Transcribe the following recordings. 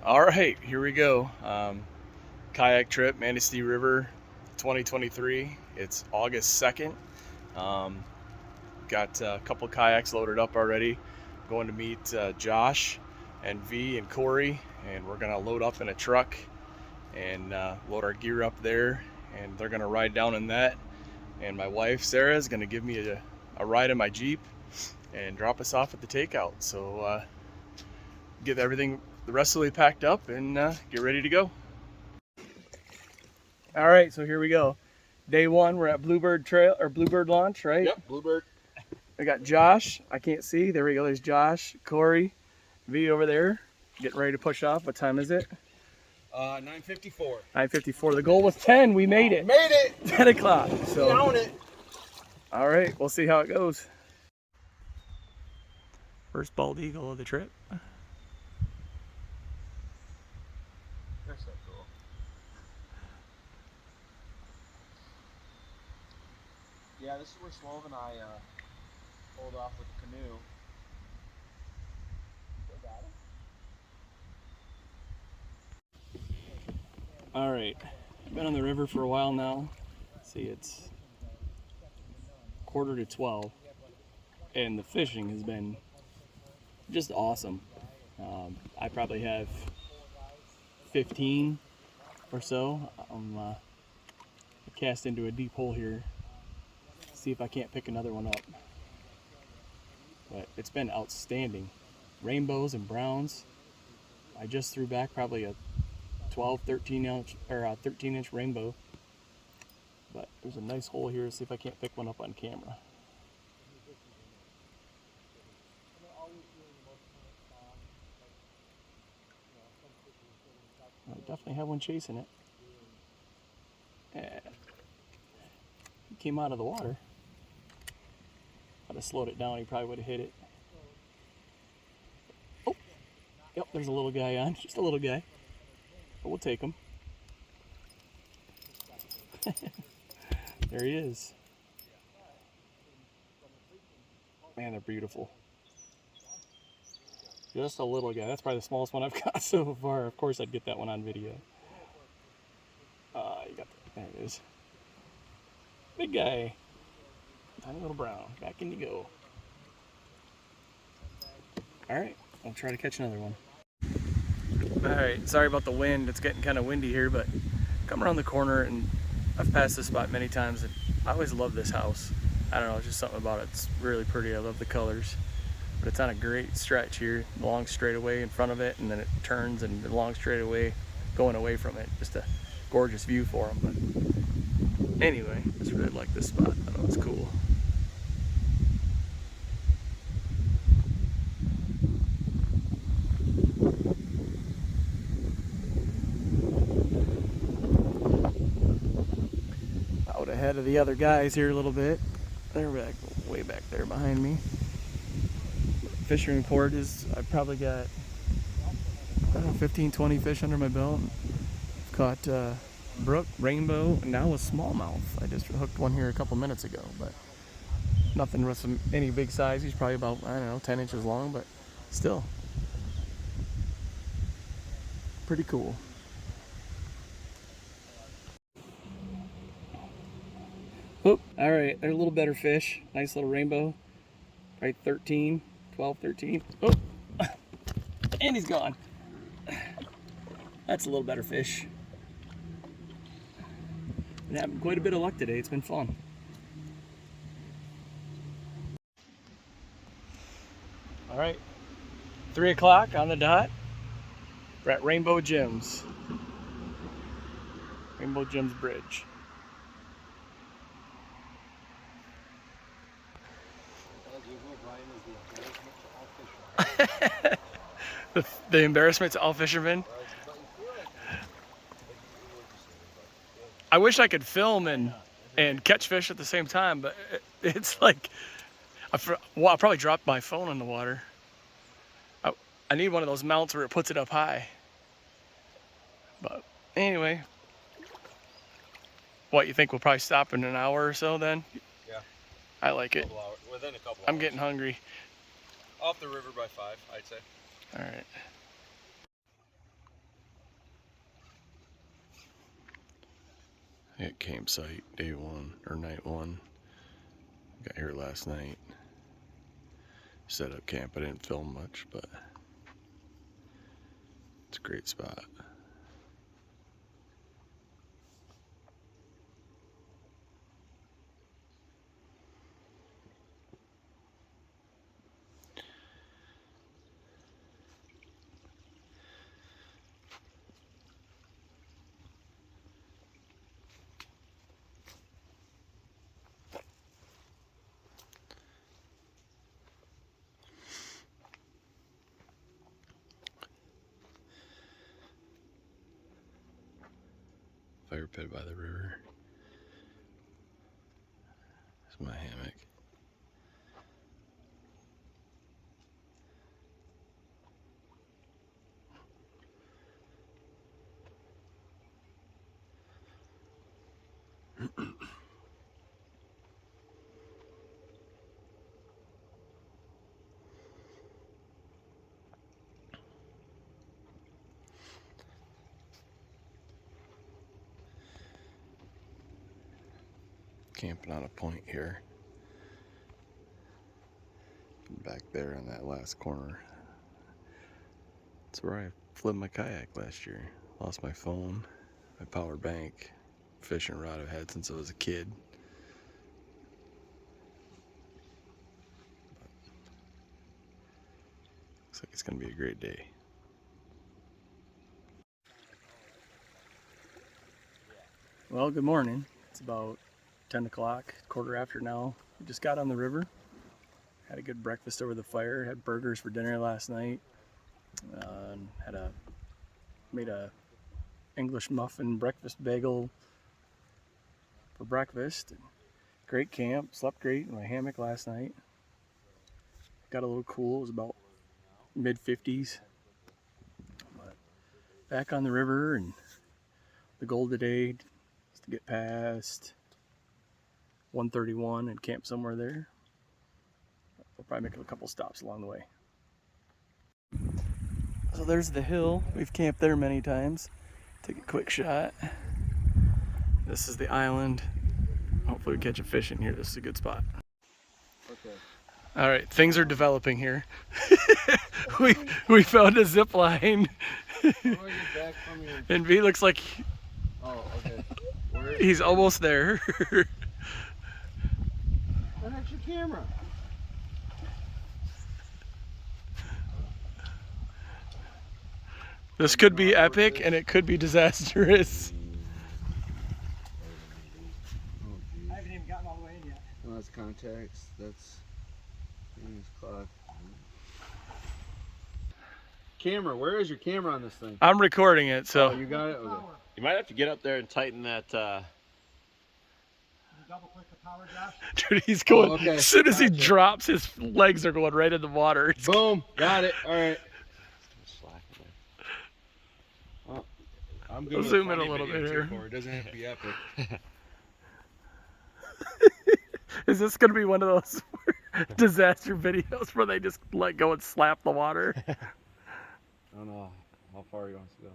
All right, here we go. Kayak trip, Manistee River, 2023. It's August 2nd. Um, got a couple kayaks loaded up already. Going to meet Josh and V and Corey, and we're gonna load up in a truck and load our gear up there, and they're gonna ride down in that. And my wife Sarah is gonna give me a ride in my Jeep and drop us off at the takeout. So get everything the rest of the way packed up and get ready to go. All right, so here we go. Day one, we're at Bluebird Trail or Bluebird Launch, right? Yep, Bluebird. I got Josh. I can't see. There we go. There's Josh, Corey, V over there, getting ready to push off. What time is it? 9:54. 9:54. The goal was 10. We made it. Made it. 10 o'clock. So. We own it. All right, we'll see how it goes. First bald eagle of the trip. That's so cool. Yeah, this is where Slove and I pulled off with the canoe. All right, I've been on the river for a while now. See, it's 11:45, and the fishing has been just awesome. I probably have 15 or so. I cast into a deep hole here. See if I can't pick another one up. But it's been outstanding. Rainbows and browns. I just threw back probably a 12, 13 inch or a 13-inch rainbow. But there's a nice hole here. See if I can't pick one up on camera. I definitely have one chasing it. Yeah. He came out of the water. I'd have slowed it down, he probably would have hit it. Oh, yep, there's a little guy on, just a little guy. But we'll take him. There he is. Man, they're beautiful. Just a little guy. That's probably the smallest one I've got so far. Of course, I'd get that one on video. You got there it is. Big guy. Tiny little brown. Back in you go. Alright, I'll try to catch another one. Alright, sorry about the wind. It's getting kind of windy here, but come around the corner, and I've passed this spot many times, and I always love this house. I don't know, just something about it. It's really pretty. I love the colors. But it's on a great stretch here. Long straightaway in front of it, and then it turns and the long straightaway going away from it. Just a gorgeous view for them. But anyway, I just really like this spot. I know it's cool. Out ahead of the other guys here a little bit. They're way back there behind me. Fishing report is I've probably got 15, 20 fish under my belt. Caught brook, rainbow, and now a smallmouth. I just hooked one here a couple minutes ago, but nothing with any big size. He's probably about, I don't know, 10 inches long, but still pretty cool. Oh, all right, they're a little better fish. Nice little rainbow, right? 13, 12, 13. Oh, and he's gone. That's a little better fish. Been having quite a bit of luck today. It's been fun. All right, 3 o'clock on the dot. We're at Rainbow Gems. Rainbow Gems Bridge. The embarrassment to all fishermen. I wish I could film and catch fish at the same time, but it's like I'll probably drop my phone in the water. I need one of those mounts where it puts it up high. But anyway, what you think we'll probably stop in an hour or so then? Yeah. I like it. Within a couple hours. I'm getting hungry. Off the river by 5, I'd say. All right. at campsite day one or night one. Got here last night. Set up camp. I didn't film much, but it's a great spot. Fire pit by the river. This is my hammock. Camping on a point here. Back there in that last corner. That's where I flipped my kayak last year. Lost my phone, my power bank, fishing rod I've had since I was a kid. Looks like it's gonna be a great day. Well, good morning. It's about 10 o'clock, quarter after now. We just got on the river. Had a good breakfast over the fire. Had burgers for dinner last night. And made a English muffin breakfast bagel for breakfast. Great camp. Slept great in my hammock last night. Got a little cool. It was about mid-50s. But back on the river, and the goal today is to get past 131 and camp somewhere there. We'll probably make a couple stops along the way. So there's the hill. We've camped there many times. Take a quick shot. This is the island. Hopefully we catch a fish in here. This is a good spot. Okay. All right, things are developing here. we found a zip line. And V looks like he's almost there. That's your camera. This could be epic and it could be disastrous. I haven't even gotten all the way in yet. Well, that's contacts. That's clock. Camera. Where is your camera on this thing? I'm recording it, so. Oh, you got it? Okay. You might have to get up there and tighten that. Double click the power, Josh. Dude, he's going. Oh, okay. As soon as he drops, his legs are going right in the water. Boom. Got it. All right. Well, I'm good. I'll zoom in a little bit here. It doesn't have to be epic. Is this going to be one of those disaster videos where they just let go and slap the water? I don't know how far he wants to go.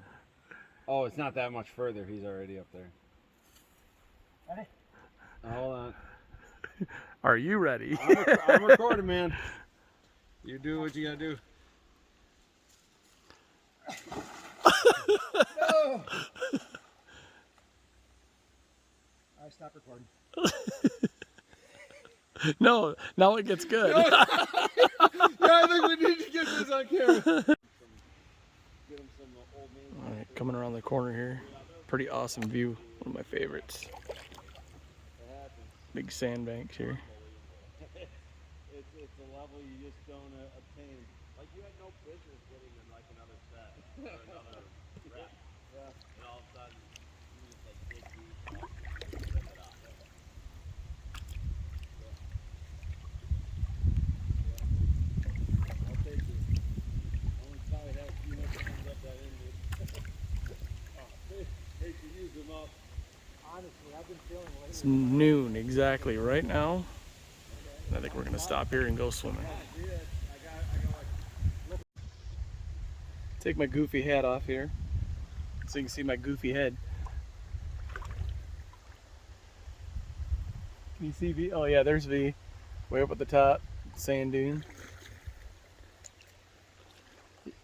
Oh, it's not that much further. He's already up there. Ready? Hold on. Are you ready? I'm recording, man. You do what you gotta do. No! I stopped recording. No, now it gets good. No, yeah, I think we need to get this on camera. All right, coming around the corner here. Pretty awesome view. One of my favorites. Big sandbanks here. It's a level you just don't obtain. Like you had no business getting in like another set or another rep. Yeah. And all of a sudden you just like dig deep and rip it off. I'll take it. Only probably have a few more times up that end, dude. Hate to use them up. Honestly, I've been feeling lately. It's noon exactly right now. I think we're gonna stop here and go swimming. Take my goofy hat off here so you can see my goofy head. Can you see V? Oh yeah, there's V. Way up at the top, sand dune.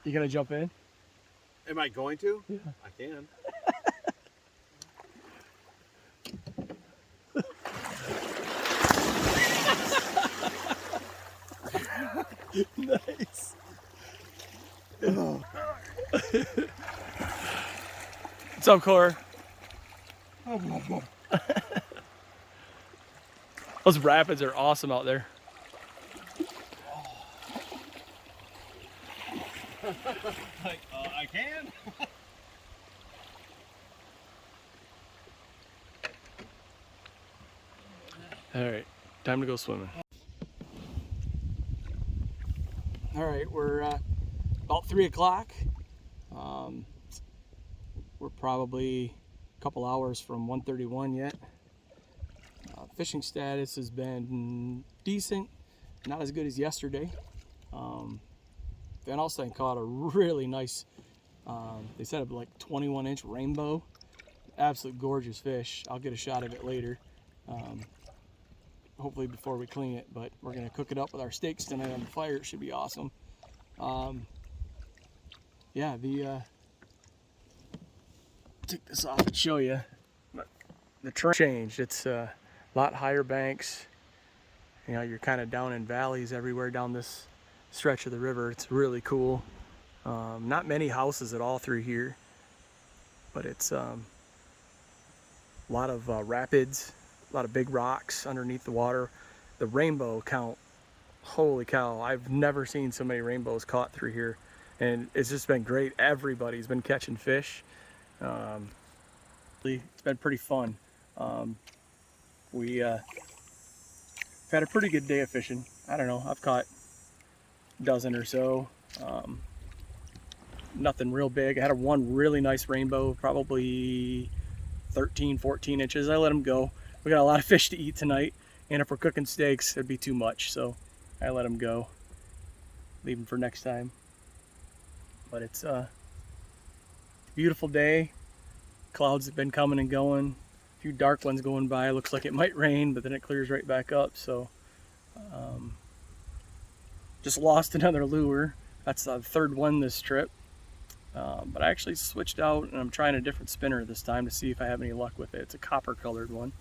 You gonna jump in? Am I going to? Yeah. I can. Nice. What's up, Cor? Those rapids are awesome out there. Like, I can. All right, time to go swimming. All right, we're about 3 o'clock. We're probably a couple hours from 131 yet. Fishing status has been decent, not as good as yesterday. Van Alstyne caught a really nice, they said it like 21-inch rainbow. Absolute gorgeous fish. I'll get a shot of it later. Hopefully before we clean it, but we're gonna cook it up with our steaks tonight on the fire. It should be awesome. Yeah, take this off and show you. The terrain changed. It's a lot higher banks. You know, you're kind of down in valleys everywhere down this stretch of the river. It's really cool. Not many houses at all through here, but it's a lot of rapids, a lot of big rocks underneath the water. The rainbow count, holy cow, I've never seen so many rainbows caught through here, and it's just been great. Everybody's been catching fish. It's been pretty fun. We've had a pretty good day of fishing. I don't know, I've caught a dozen or so. Nothing real big. I had one really nice rainbow, probably 13, 14 inches. I let them go. We got a lot of fish to eat tonight, and if we're cooking steaks, it'd be too much, so I let them go. Leave them for next time. But it's a beautiful day. Clouds have been coming and going. A few dark ones going by. Looks like it might rain, but then it clears right back up. So just lost another lure. That's the third one this trip. But I actually switched out, and I'm trying a different spinner this time to see if I have any luck with it. It's a copper colored one.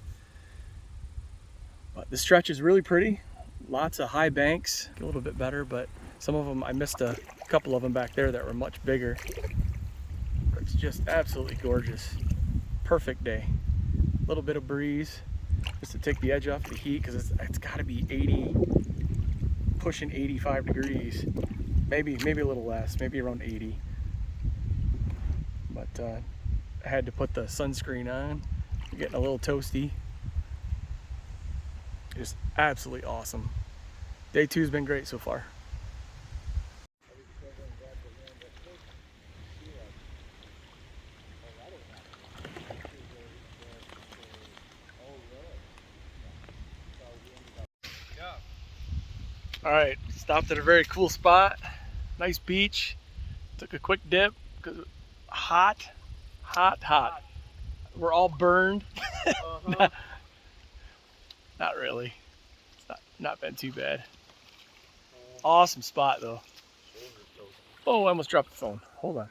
But the stretch is really pretty. Lots of high banks. A little bit better, but some of them, I missed a couple of them back there that were much bigger. But it's just absolutely gorgeous. Perfect day. A little bit of breeze just to take the edge off the heat, because it's got to be 80, pushing 85 degrees. Maybe a little less, maybe around 80. But I had to put the sunscreen on. I'm getting a little toasty. Just absolutely awesome. Day 2's been great so far. All right, stopped at a very cool spot. Nice beach. Took a quick dip because hot. We're all burned. Not really. It's not been too bad. Awesome spot though. Oh, I almost dropped the phone. Hold on.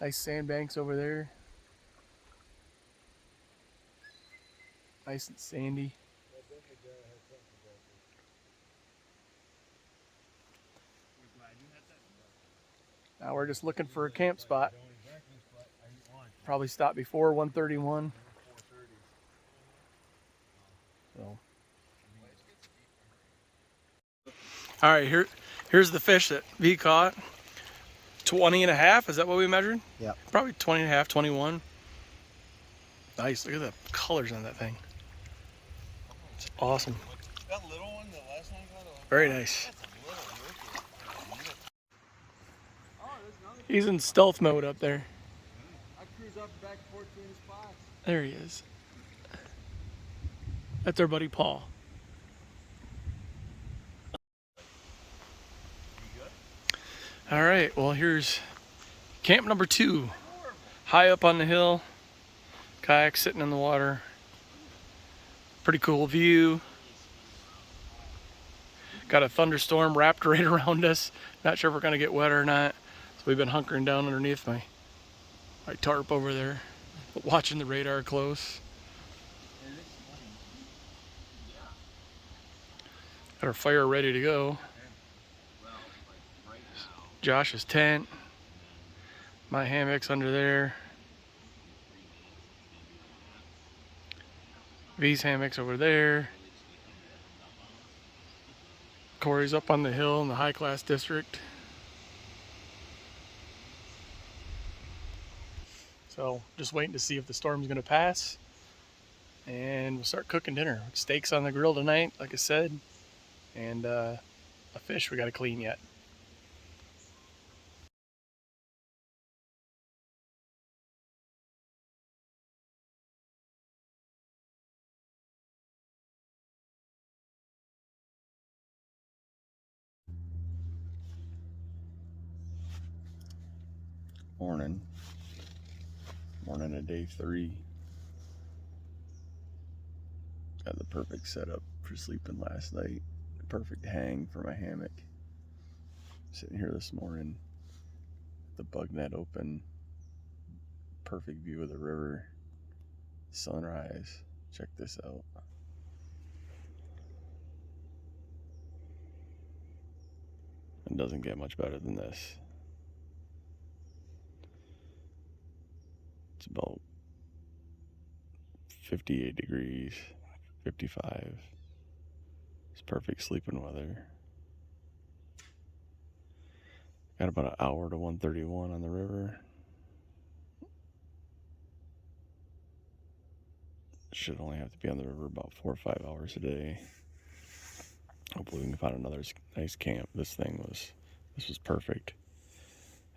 Nice sandbanks over there. Nice and sandy. Now we're just looking for a camp spot. Probably stop before 131. So. All right, here's the fish that V caught. 20 and a half, is that what we measured? Yeah. Probably 20 and a half, 21. Nice, look at the colors on that thing. It's awesome. That little one, the last one got Very nice. He's in stealth mode up there. I cruise up back 14 spots. There he is. That's our buddy Paul. All right, well here's camp number 2. High up on the hill. Kayak sitting in the water. Pretty cool view. Got a thunderstorm wrapped right around us. Not sure if we're gonna get wet or not. So we've been hunkering down underneath my tarp over there, watching the radar close. Got our fire ready to go. Josh's tent, my hammock's under there. V's hammock's over there. Corey's up on the hill in the high class district. So just waiting to see if the storm's gonna pass, and we'll start cooking dinner. Steaks on the grill tonight, like I said, and a fish we gotta clean yet. Morning of day 3. Got the perfect setup for sleeping last night. The perfect hang for my hammock. Sitting here this morning, the bug net open. Perfect view of the river. Sunrise. Check this out. It doesn't get much better than this. It's about 58 degrees, 55. It's perfect sleeping weather. Got about an hour to 131 on the river. Should only have to be on the river about 4 or 5 hours a day. Hopefully we can find another nice camp. This was perfect.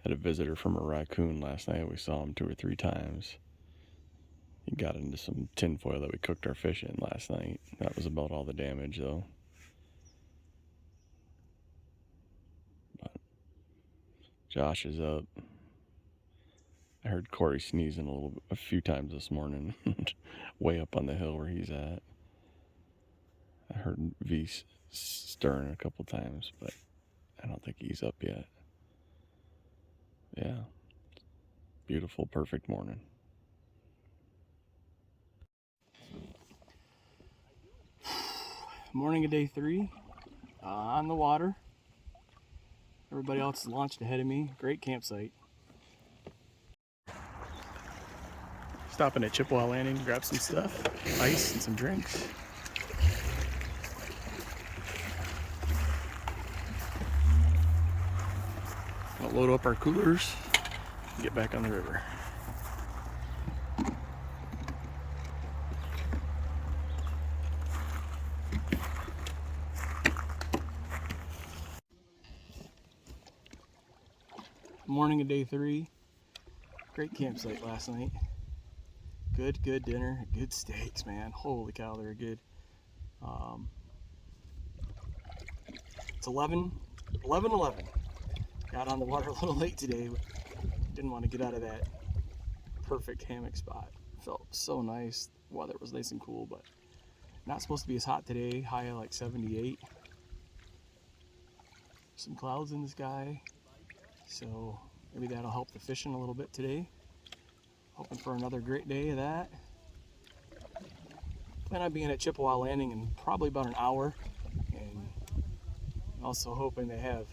Had a visitor from a raccoon last night. We saw him 2 or 3 times. He got into some tinfoil that we cooked our fish in last night. That was about all the damage though. But Josh is up. I heard Corey sneezing a few times this morning, way up on the hill where he's at. I heard V stirring a couple times, but I don't think he's up yet. Yeah, beautiful, perfect morning. Morning of day 3, on the water. Everybody else is launched ahead of me. Great campsite. Stopping at Chippewa Landing to grab some stuff, ice and some drinks. I'll load up our coolers and get back on the river. Morning of day 3. Great campsite last night. Good dinner. Good steaks, man. Holy cow, they were good. It's 11. Got on the water a little late today, but didn't want to get out of that perfect hammock spot. Felt so nice. Weather was nice and cool, but not supposed to be as hot today. High of like 78. Some clouds in the sky, so maybe that'll help the fishing a little bit today. Hoping for another great day of that. Plan on being at Chippewa Landing in probably about an hour, and also hoping they have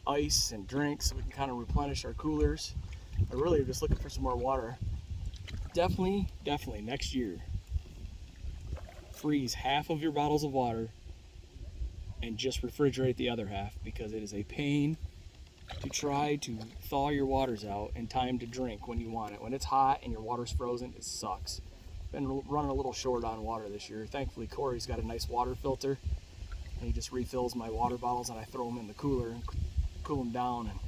ice and drinks so we can kind of replenish our coolers. I really am just looking for some more water. Definitely next year, freeze half of your bottles of water and just refrigerate the other half, because it is a pain to try to thaw your waters out in time to drink when you want it. When it's hot and your water's frozen, it sucks. Been running a little short on water this year. Thankfully, Corey's got a nice water filter, and he just refills my water bottles, and I throw them in the cooler and cool them down. And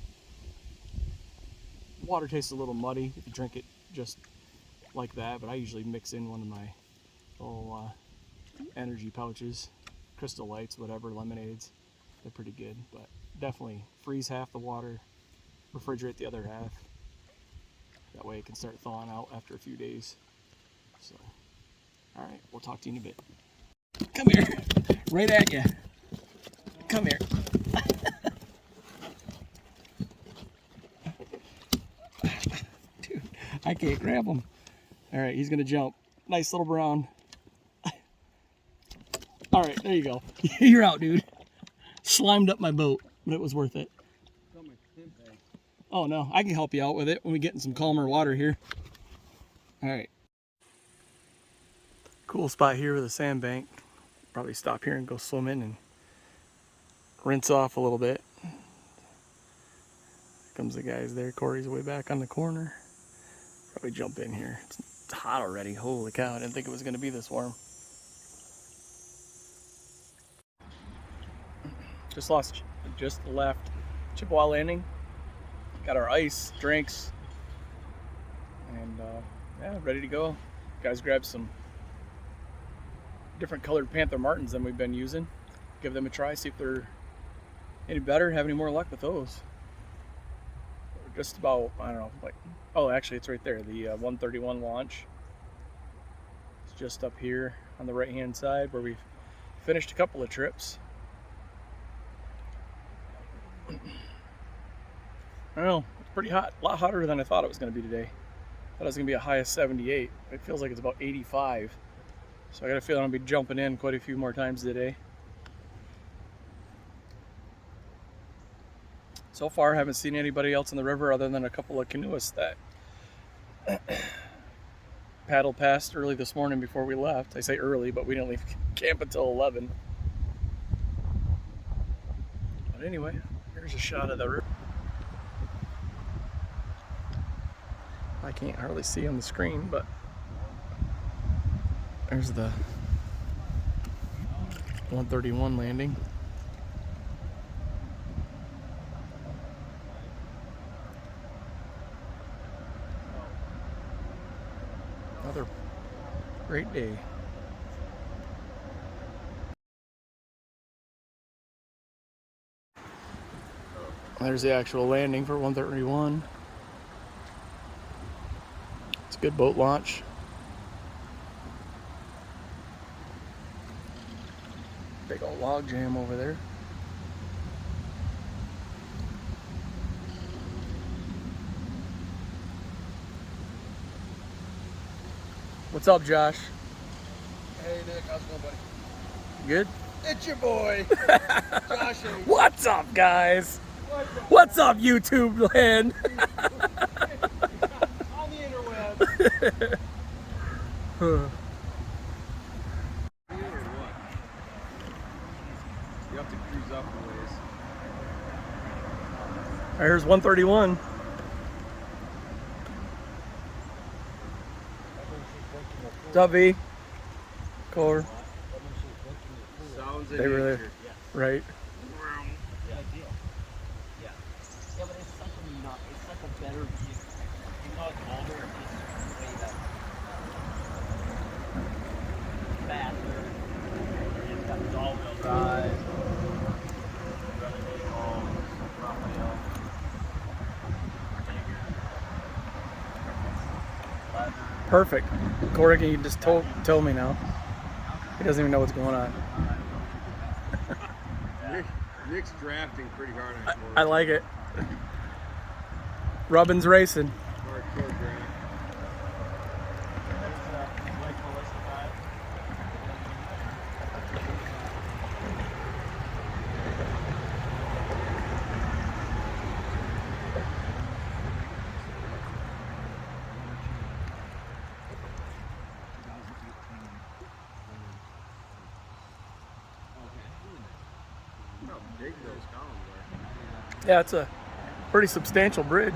water tastes a little muddy if you drink it just like that, but I usually mix in one of my little energy pouches, Crystal Lights, whatever, lemonades. They're pretty good, but definitely freeze half the water, refrigerate the other half. That way it can start thawing out after a few days. So All right, we'll talk to you in a bit. Come here. Right at you. Come here. Dude, I can't grab him. All right, he's gonna jump. Nice little brown. All right, there you go. You're out, dude. Slimed up my boat, but it was worth it. Oh no, I can help you out with it when we get in some calmer water here. All right. Cool spot here with a sandbank. Probably stop here and go swimming and rinse off a little bit. Here comes the guys there. Corey's way back on the corner. Probably jump in here. It's hot already. Holy cow, I didn't think it was gonna be this warm. Just left Chippewa Landing. Got our ice, drinks, and yeah, ready to go. Guys grabbed some different colored Panther Martins than we've been using. Give them a try, see if they're any better, have any more luck with those. We're just about, I don't know, like, oh, actually it's right there, the 131 launch. It's just up here on the right hand side where we've finished a couple of trips. I don't know, it's pretty hot, a lot hotter than I thought it was going to be today. I thought it was going to be a high of 78. It feels like it's about 85. So I got a feeling I'll be jumping in quite a few more times today. So far, I haven't seen anybody else in the river other than a couple of canoeists that paddled past early this morning before we left. I say early, but we didn't leave camp until 11. But anyway, here's a shot of the river. I can't hardly see on the screen, but there's the 131 landing. Another great day. There's the actual landing for 131. It's a good boat launch. Big old log jam over there. What's up, Josh? Hey Nick, how's it going, buddy? Good? It's your boy, Josh. What's up, guys? What's up, YouTube land? On the interweb. You have to cruise up a ways. There's 131. What's up, V? Core. Sounds in They were there. nature. Right. Yeah, but it's such a better view. You know, it's older, it's just way better. Faster. It's got all-wheel drive. Really vehicle, front wheel. Bigger. Perfect. Corey, can you just tell me now? He doesn't even know what's going on. Nick's drafting pretty hard on I like it. Rubbin's racing. hardcore draft. How big those columns are. Yeah, it's a pretty substantial bridge.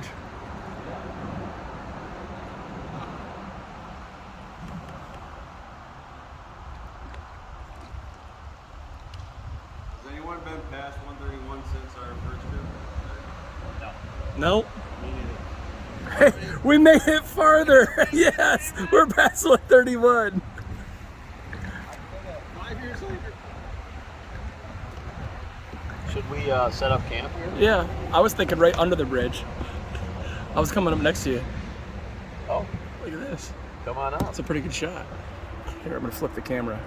Has anyone been past 131 since our first trip? Nope. Hey, we made it farther. Yes, we're past 131. 5 years later. Should we set up camp here? Yeah, I was thinking right under the bridge. I was coming up next to you. Oh, Look at this. come on up. It's a pretty good shot. Here, I'm gonna flip the camera.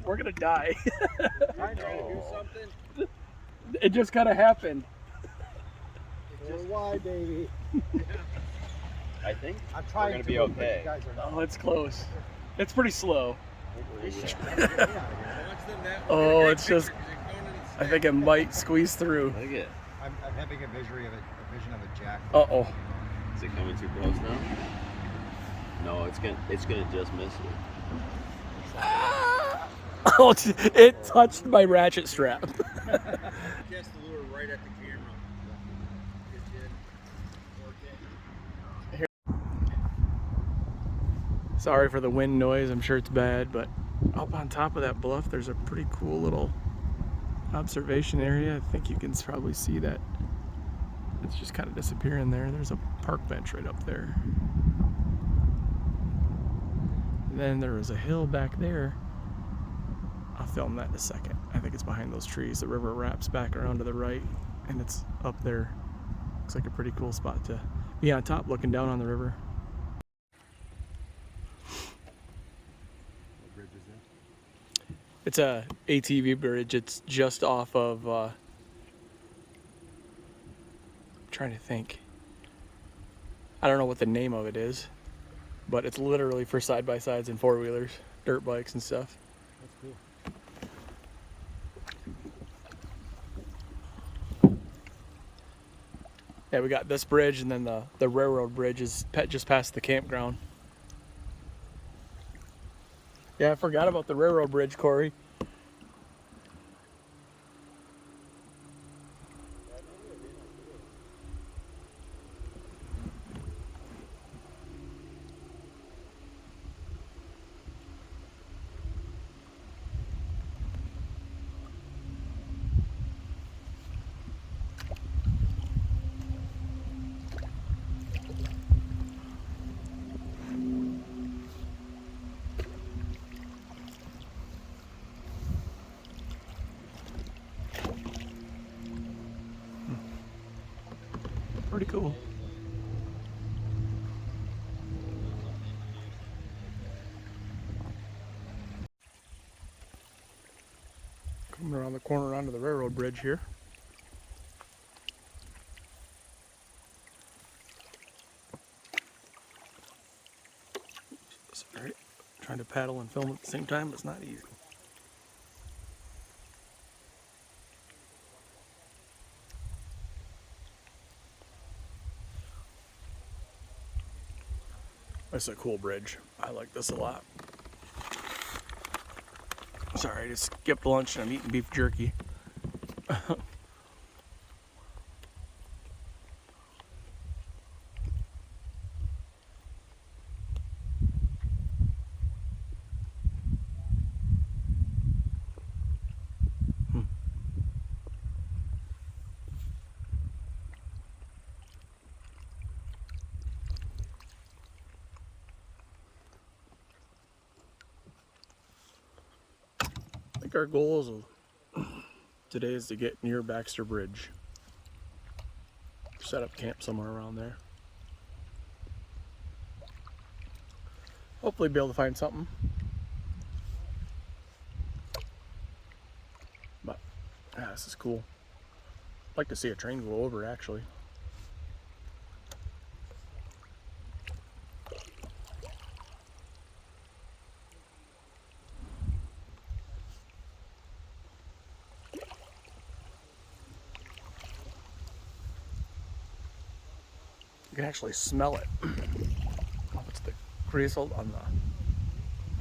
We're gonna die. I know. Do something. It just kind of happened. Just why, baby? I think I'm we're trying gonna to be but okay. You guys are not. Oh, it's close. It's pretty slow. Oh, it's just- I think it might squeeze through. Look at it. I'm having a vision of a jack. Uh-oh. Is it coming too close now? No, it's gonna just miss it. Oh, it touched my ratchet strap. Cast the lure right at the camera. It did. Sorry for the wind noise. I'm sure it's bad, but up on top of that bluff, there's a pretty cool little observation area. I think you can probably see that. It's just kind of disappearing there. There's a park bench right up there. And then there was a hill back there. I'll film that in a second. I think it's behind those trees. The river wraps back around to the right, and it's up there. Looks like a pretty cool spot to be on top looking down on the river. What bridge is that? It's a ATV bridge. It's just off of, I'm trying to think. I don't know what the name of it is, but it's literally for side-by-sides and four-wheelers, dirt bikes and stuff. That's cool. Yeah, we got this bridge, and then the railroad bridge is just past the campground. Yeah, I forgot about the railroad bridge, Corey. Pretty cool. Coming around the corner onto the railroad bridge here. Sorry, trying to paddle and film at the same time, it's not easy. This is a cool bridge. I like this a lot. Sorry, I just skipped lunch and I'm eating beef jerky. I think our goal today is to get near Baxter Bridge. Set up camp somewhere around there. Hopefully be able to find something. But yeah, this is cool. I'd like to see a train go over actually. You can actually smell it. It's the greasel on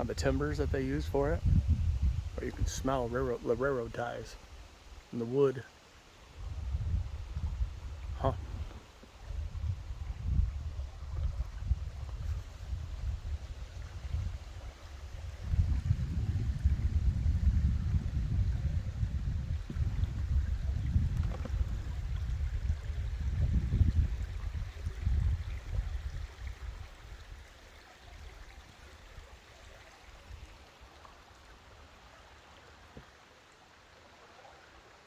the timbers that they use for it. But you can smell the railroad ties and the wood. Huh.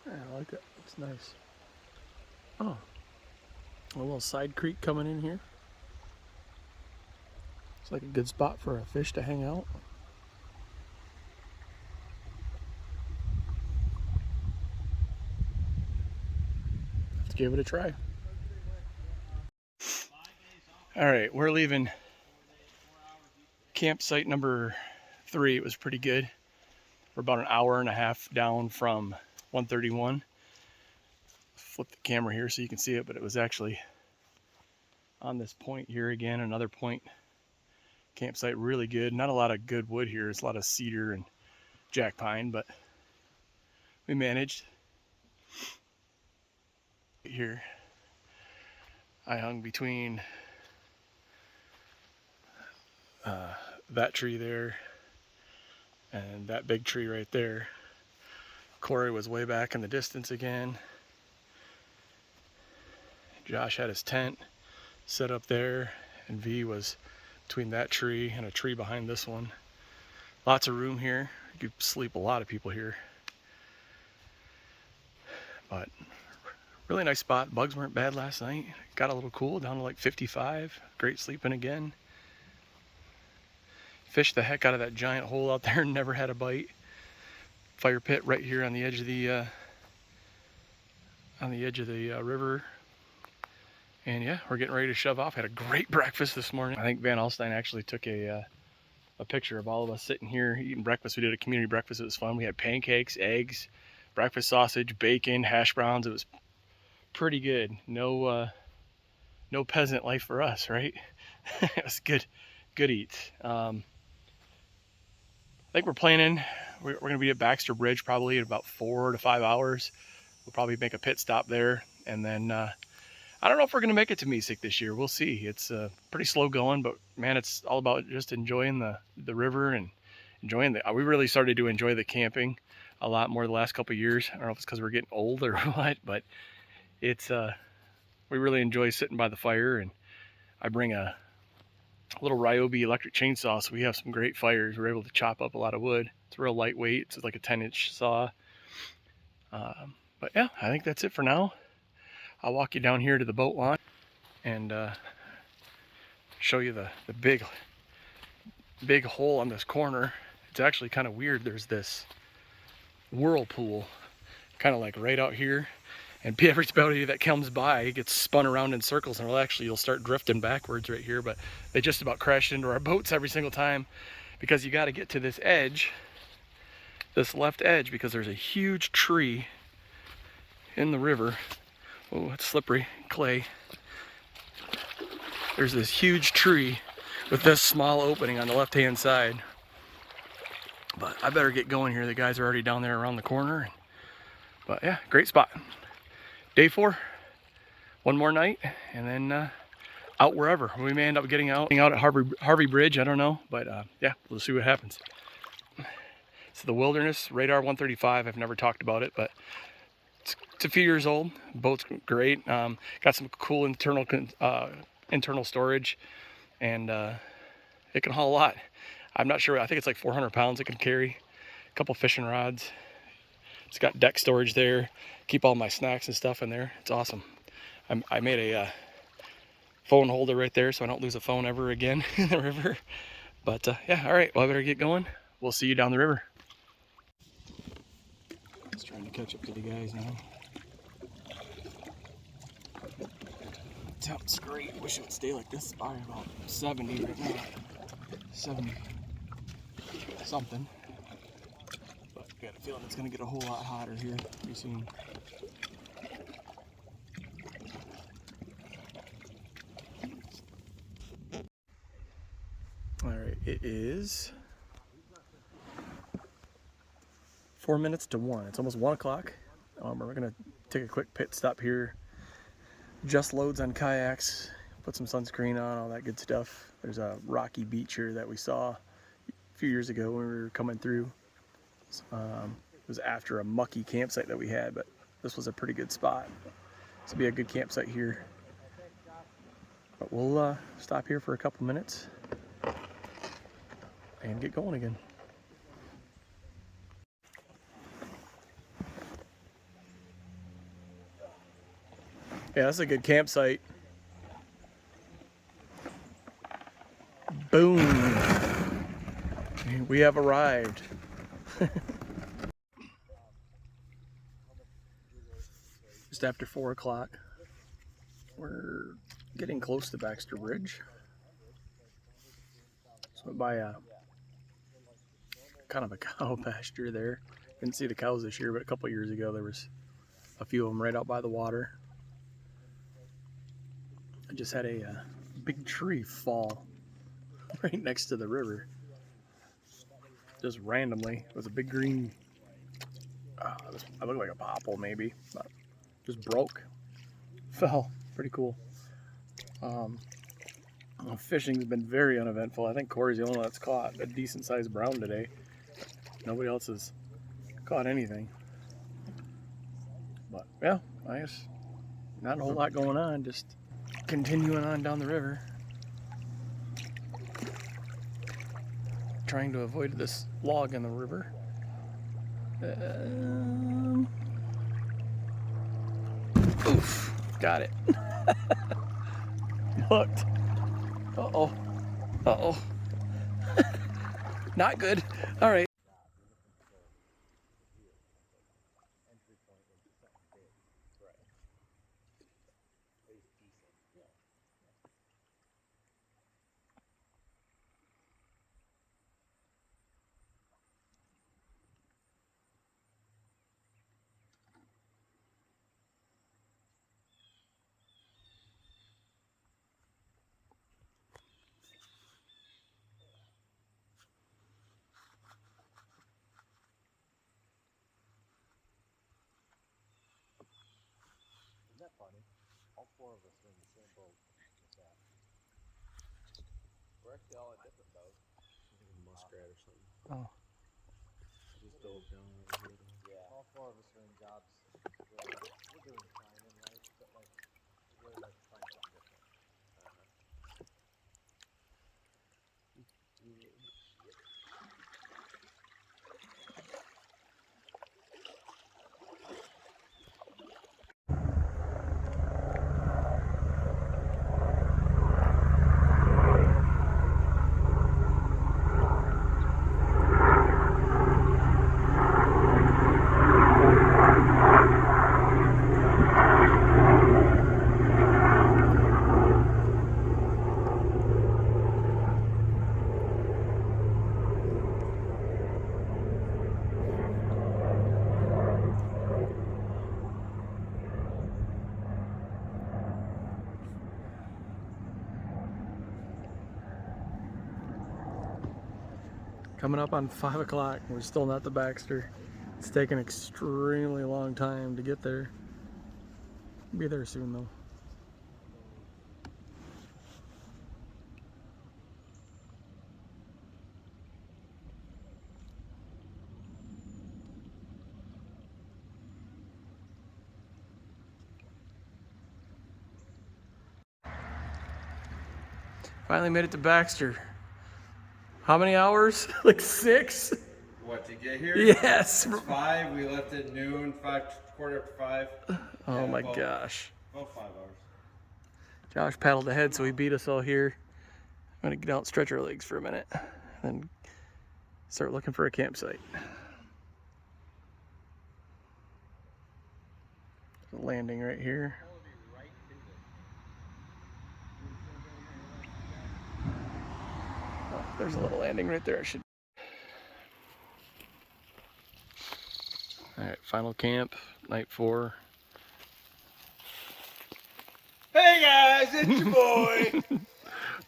Yeah, I like it. It's nice. Oh, A little side creek coming in here. It's like a good spot for a fish to hang out. Let's give it a try. All right, we're leaving campsite number 3. It was pretty good. We're about an hour and a half down from 131. Flip the camera here so you can see it, but it was actually on this point here again, another point campsite, really good. Not a lot of good wood here. It's a lot of cedar and jack pine, but we managed. Here, I hung between that tree there and that big tree right there. Corey was way back in the distance again. Josh had his tent set up there, and V was between that tree and a tree behind this one. Lots of room here. You could sleep a lot of people here. But really nice spot. Bugs weren't bad last night. Got a little cool, down to like 55. Great sleeping again. Fished the heck out of that giant hole out there, never had a bite. Fire pit right here on the edge of the river. And yeah, we're getting ready to shove off. Had a great breakfast this morning. I think Van Alstyne actually took a picture of all of us sitting here eating breakfast. We did a community breakfast. It was fun. We had pancakes, eggs, breakfast sausage, bacon, hash browns. It was pretty good. No peasant life for us, right? It was good eats. I think we're planning, we're going to be at Baxter Bridge probably in about 4 to 5 hours. We'll probably make a pit stop there, and then I don't know if we're going to make it to Mesik this year. We'll see. It's pretty slow going, but man, it's all about just enjoying the river and enjoying we really started to enjoy the camping a lot more the last couple of years. I don't know if it's because we're getting old or what, but it's we really enjoy sitting by the fire, and I bring a little Ryobi electric chainsaw, so we have some great fires. We're able to chop up a lot of wood. It's real lightweight. It's like a 10-inch saw. But yeah, I think that's it for now. I'll walk you down here to the boat launch and show you the big hole on this corner. It's actually kind of weird. There's this whirlpool kind of like right out here, and everybody that comes by gets spun around in circles, and you'll start drifting backwards right here. But they just about crash into our boats every single time, because you got to get to this edge, this left edge, because there's a huge tree in the river. Oh, it's slippery clay. There's this huge tree with this small opening on the left hand side. But I better get going here. The guys are already down there around the corner. But yeah, great spot. Day 4, one more night, and then out wherever. We may end up getting out at Harvey Bridge, I don't know, but yeah, we'll see what happens. So the Wilderness Radar 135, I've never talked about it, but it's a few years old. Boat's great. Got some cool internal storage, and it can haul a lot. I'm not sure. I think it's like 400 pounds it can carry. A couple fishing rods. It's got deck storage there. Keep all my snacks and stuff in there. It's awesome. I made a phone holder right there so I don't lose a phone ever again in the river. But yeah, all right. Well, I better get going. We'll see you down the river. Just trying to catch up to the guys now. Temp's great. Wish it would stay like this. Probably about 70 right now. 70 something. But I got a feeling it's going to get a whole lot hotter here pretty soon. Alright, it is 4 minutes to 1. It's almost 1 o'clock. We're going to take a quick pit stop here. Just loads on kayaks, put some sunscreen on, all that good stuff. There's a rocky beach here that we saw a few years ago when we were coming through. It was after a mucky campsite that we had, but this was a pretty good spot. This will be a good campsite here. But we'll stop here for a couple minutes and get going again. Yeah, that's a good campsite. We have arrived. Just after 4 o'clock. We're getting close to Baxter Bridge. Just went by a kind of a cow pasture there. Didn't see the cows this year, but a couple years ago there was a few of them right out by the water. I just had a big tree fall right next to the river. Just randomly. It was a big green, I looked like a popple maybe, but just broke. Fell. Pretty cool. Fishing's been very uneventful. I think Corey's the only one that's caught a decent sized brown today. Nobody else has caught anything. But yeah, I guess not a whole lot going on, just continuing on down the river. Trying to avoid this log in the river. Oof, got it. Hooked. Uh-oh. Uh-oh. Not good. All right. Isn't that funny? All 4 of us are in the same boat with that. We're actually all in different boats. I think a muskrat or something. Oh. Just dove down over here. Yeah. All 4 of us are in jobs where we're doing fine in life, but like we really like to find something different. Coming up on 5 o'clock. We're still not the Baxter. It's taken an extremely long time to get there. Be there soon though. Finally made it to Baxter. How many hours? Like 6? What, to get here? Yes. It's 5. We left at noon, 5:15 5. Oh Yeah, my about- gosh. About 5 hours. Josh paddled ahead, so he beat us all here. I'm gonna get out and stretch our legs for a minute, then start looking for a campsite. Landing right here. Oh, there's a little landing right there. I should. All right, final camp, night 4. Hey guys, it's your boy.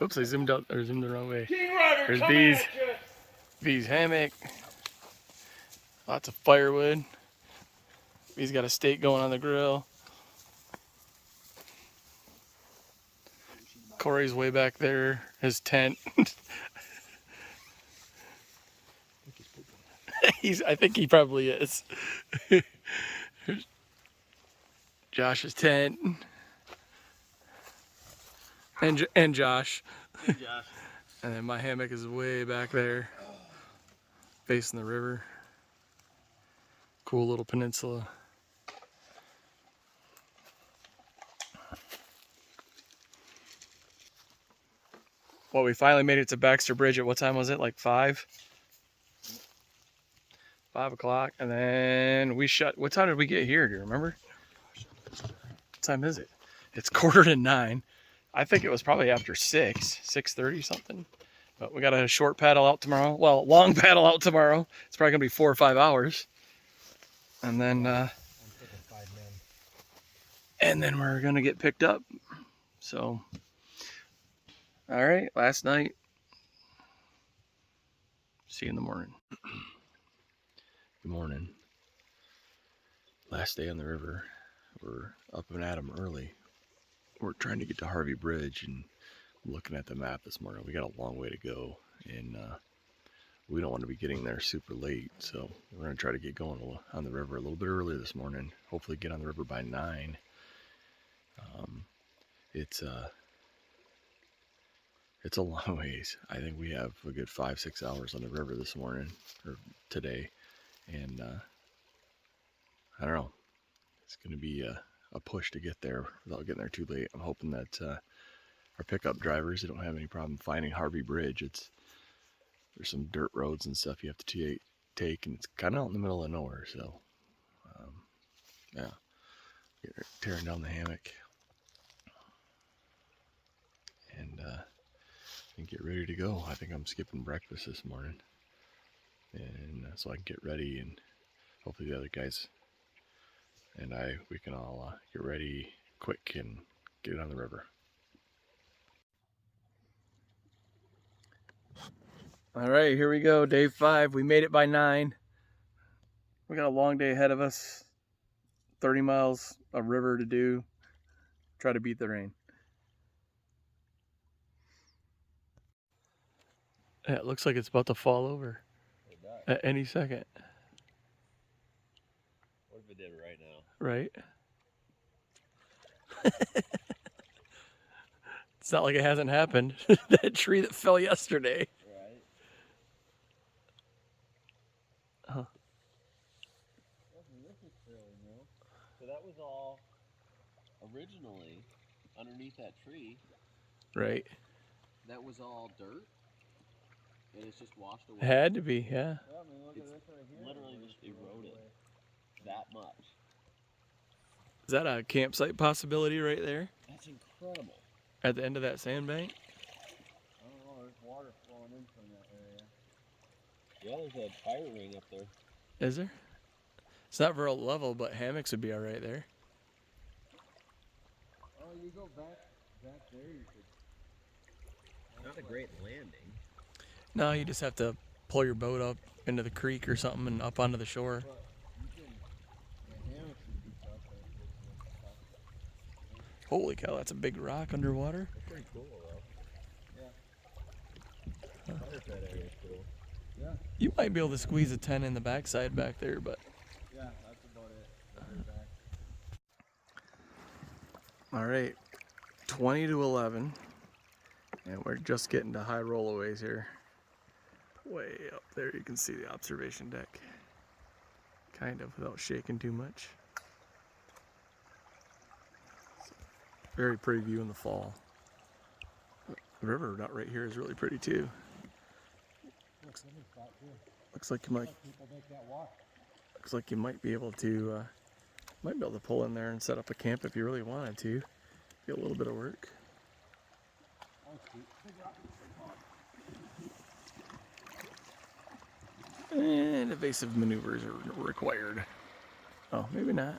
Oops, I zoomed out or zoomed the wrong way. King Ryder, There's coming bees. at ya. V's hammock. Lots of firewood. V's got a steak going on the grill. Corey's way back there. His tent. I think he probably is. Josh's tent. And Josh. Hey, Josh. And then my hammock is way back there, facing the river. Cool little peninsula. Well, we finally made it to Baxter Bridge at what time was it? Like 5? 5 o'clock, and then we shut. What time did we get here? Do you remember? What time is it? It's 8:45. I think it was probably after 6:30 something. But we got a short paddle out tomorrow. Well, long paddle out tomorrow. It's probably gonna be 4 or 5 hours, and then we're gonna get picked up. So, all right. Last night. See you in the morning. Good morning. Last day on the river. We're up and at 'em early. We're trying to get to Harvey Bridge, and looking at the map this morning, we got a long way to go, and we don't want to be getting there super late, so we're going to try to get going on the river a little bit earlier this morning. Hopefully get on the river by 9. It's a long ways. I think we have a good 5-6 hours on the river this morning, or today, and I don't know. It's going to be a push to get there without getting there too late. I'm hoping that our pickup drivers, they don't have any problem finding Harvey Bridge. There's some dirt roads and stuff you have to take, and it's kind of out in the middle of nowhere. So, yeah, tearing down the hammock and get ready to go. I think I'm skipping breakfast this morning, and so I can get ready, and hopefully the other guys and we can all get ready quick and get on the river. All right, here we go, day 5. We made it by 9. We got a long day ahead of us. 30 miles of river to do. Try to beat the rain. It looks like it's about to fall over at any second. What if it did right now? Right? It's not like it hasn't happened. That tree that fell yesterday. Right. Huh. This is fairly new. So that was all originally underneath that tree. Right. That was all dirt. And it's just washed away. It had to be, yeah. Yeah, I mean, look at this right here. Literally just eroded that much. Is that a campsite possibility right there? That's incredible. At the end of that sandbank? I don't know, there's water flowing in from that area. Yeah, there's a fire ring up there. Is there? It's not real level, but hammocks would be all right there. Oh, you go back there, you could. Not a great landing. No, you just have to pull your boat up into the creek or something and up onto the shore. But you can, the hammocks would be tough. Holy cow, that's a big rock underwater. That's pretty cool, though. Yeah. Fire pit area is cool. Yeah. You might be able to squeeze a 10 in the backside back there, but. Yeah, that's about it. Back. All right, 20 to 11, and we're just getting to high rollaways here. Way up there, you can see the observation deck. Kind of, without shaking too much. Very pretty view in the fall. The river out right here is really pretty too. Looks like you might. Looks like you might be able to pull in there and set up a camp if you really wanted to. Do a little bit of work. And evasive maneuvers are required. Oh, maybe not.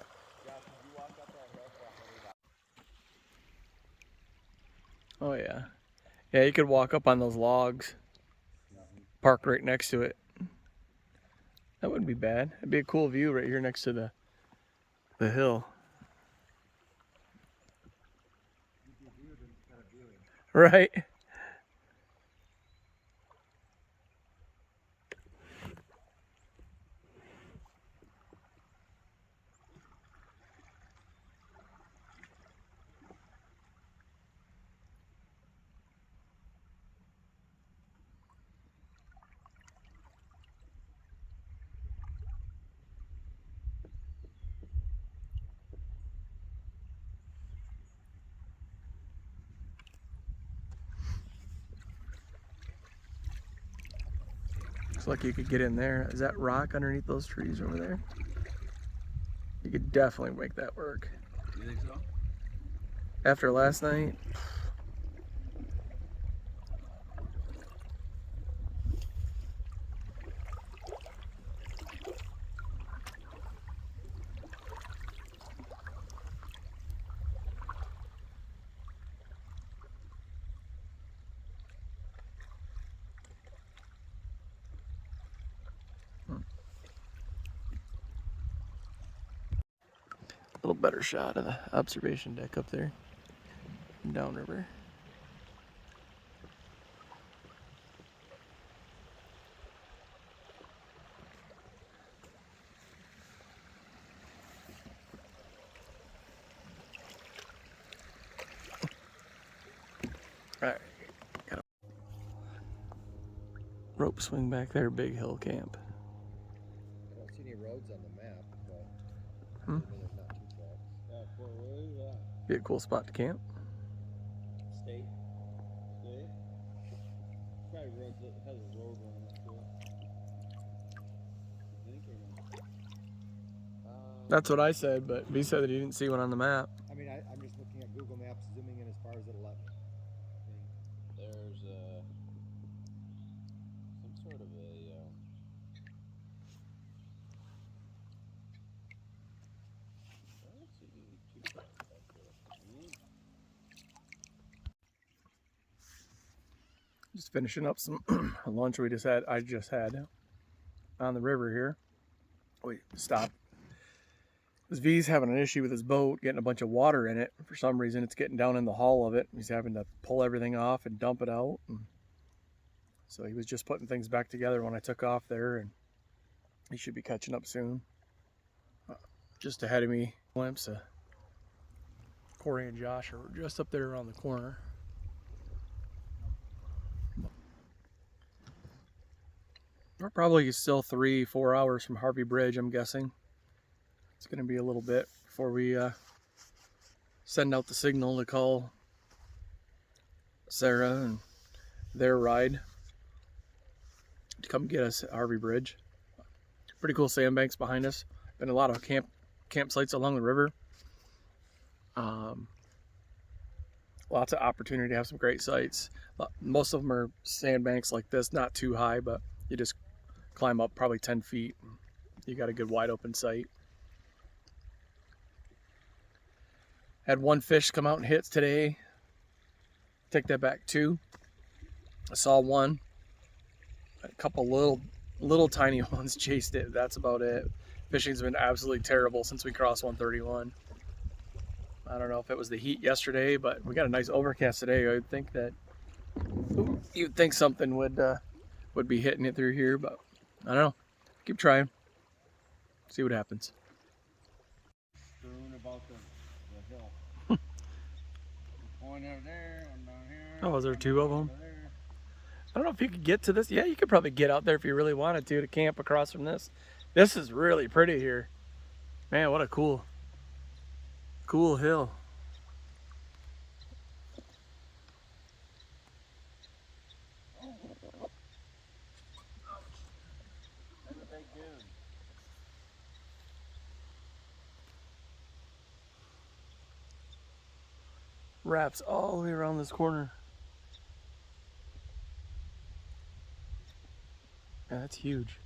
Oh yeah. Yeah, you could walk up on those logs. Park right next to it. That wouldn't be bad. It'd be a cool view right here next to the hill. Right. Looks like you could get in there. Is that rock underneath those trees over there? You could definitely make that work. You think so? After last night, a little better shot of the observation deck up there, downriver. All right, got a rope swing back there, Big Hill Camp. I don't see any roads on the map, but Hmm? there's not two tracks. Yeah, where is that? Be a cool spot to camp. State. State? Probably roads that has a road running up to it. I think or no? That's what I said, but B said that he didn't see one on the map. I mean, I'm just looking at Google Maps, zooming in as far as it'll let me. There's some sort of a I don't see two tracks back there. Just finishing up some lunch I just had on the river here. We stopped. This V's having an issue with his boat, getting a bunch of water in it. For some reason, it's getting down in the hull of it. He's having to pull everything off and dump it out. And so he was just putting things back together when I took off there, and he should be catching up soon. Just ahead of me, glimpse of Corey and Josh are just up there around the corner. We're probably still 3-4 hours from Harvey Bridge, I'm guessing. It's going to be a little bit before we send out the signal to call Sarah and their ride to come get us at Harvey Bridge. Pretty cool sandbanks behind us. Been a lot of campsites along the river. Lots of opportunity to have some great sites. Most of them are sandbanks like this, not too high, but you just climb up probably 10 feet. You got a good wide open site. Had one fish come out and hit today. Take that back, 2. I saw one. A couple little tiny ones chased it. That's about it. Fishing's been absolutely terrible since we crossed 131. I don't know if it was the heat yesterday, but we got a nice overcast today. I would think that you'd think something would be hitting it through here, but I don't know. Keep trying. See what happens. strewn about the hill. One over there, one down here. Oh, is there 2 of them? Over there. I don't know if you could get to this. Yeah, you could probably get out there if you really wanted to camp across from this. This is really pretty here. Man, what a cool hill. That's a big dune. Wraps all the way around this corner. Yeah, that's huge.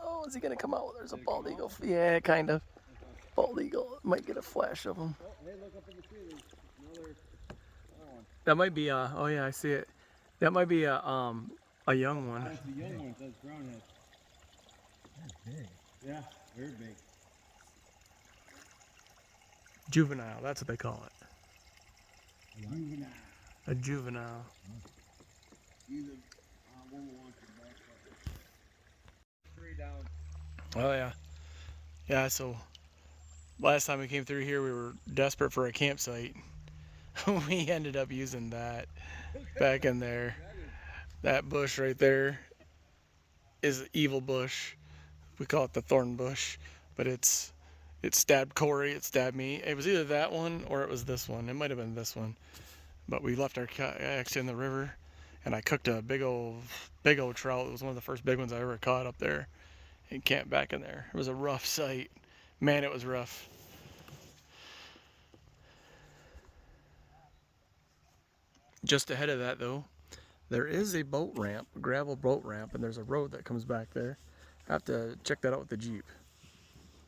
Oh, is he gonna come out? There's a bald eagle. Yeah, kind of. Bald eagle. Might get a flash of him. Oh, hey, look up in the tree. There's another one. That might be oh yeah, I see it. That might be a young one. That's the young one. That's brown head. That's big. Yeah, very big. Juvenile, that's what they call it. Juvenile. A juvenile. Either one will want your back up. 3 down. Oh yeah. Yeah, so last time we came through here we were desperate for a campsite. We ended up using that back in there. That bush right there is an evil bush. We call it the thorn bush, but it's It stabbed Corey, it stabbed me. It was either that one or it was this one. It might have been this one. But we left our kayaks in the river, and I cooked a big old trout. It was one of the first big ones I ever caught up there, and camped back in there. It was a rough sight. Man, it was rough. Just ahead of that, though, there is a boat ramp, a gravel boat ramp, and there's a road that comes back there. I have to check that out with the Jeep.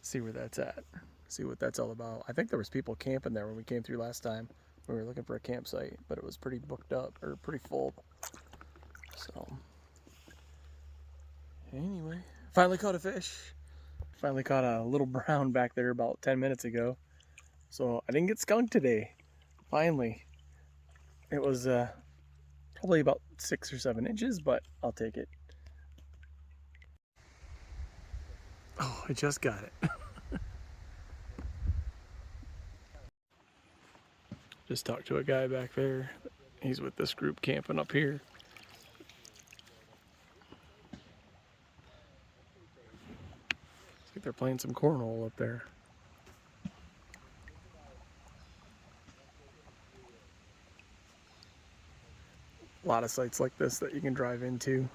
See where that's at. See what that's all about. I think there was people camping there when we came through last time. We were looking for a campsite, but it was pretty booked up, or pretty full. So, anyway, finally caught a fish. Finally caught a little brown back there about 10 minutes ago. So I didn't get skunked today. Finally. It was probably about 6 or 7 inches, but I'll take it. Oh, I just got it. Just talked to a guy back there. He's with this group camping up here. Looks like they're playing some cornhole up there. A lot of sites like this that you can drive into.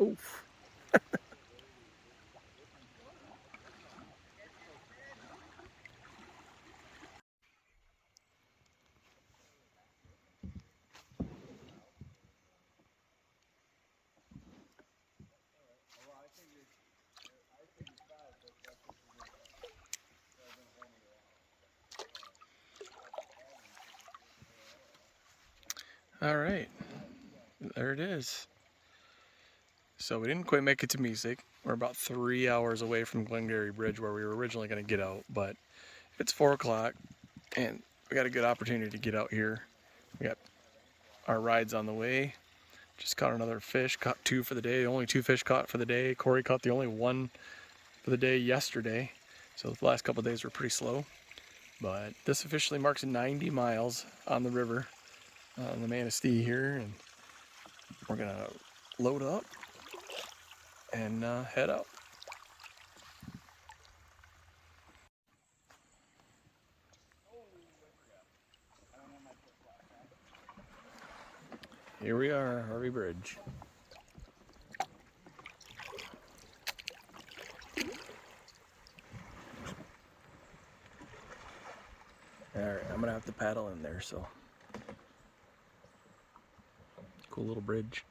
Oof. All right, there it is. So we didn't quite make it to Mesig. We're about 3 hours away from Glengarry Bridge where we were originally going to get out, but it's 4 o'clock and we got a good opportunity to get out here. We got our rides on the way. Just caught another fish, caught 2 for the day, only 2 fish caught for the day. Corey caught the only 1 for the day yesterday. So the last couple of days were pretty slow. But this officially marks 90 miles on the river, on the Manistee here, and we're gonna load up and head out. Here we are, Harvey Bridge. Alright, I'm gonna have to paddle in there, so. Cool little bridge.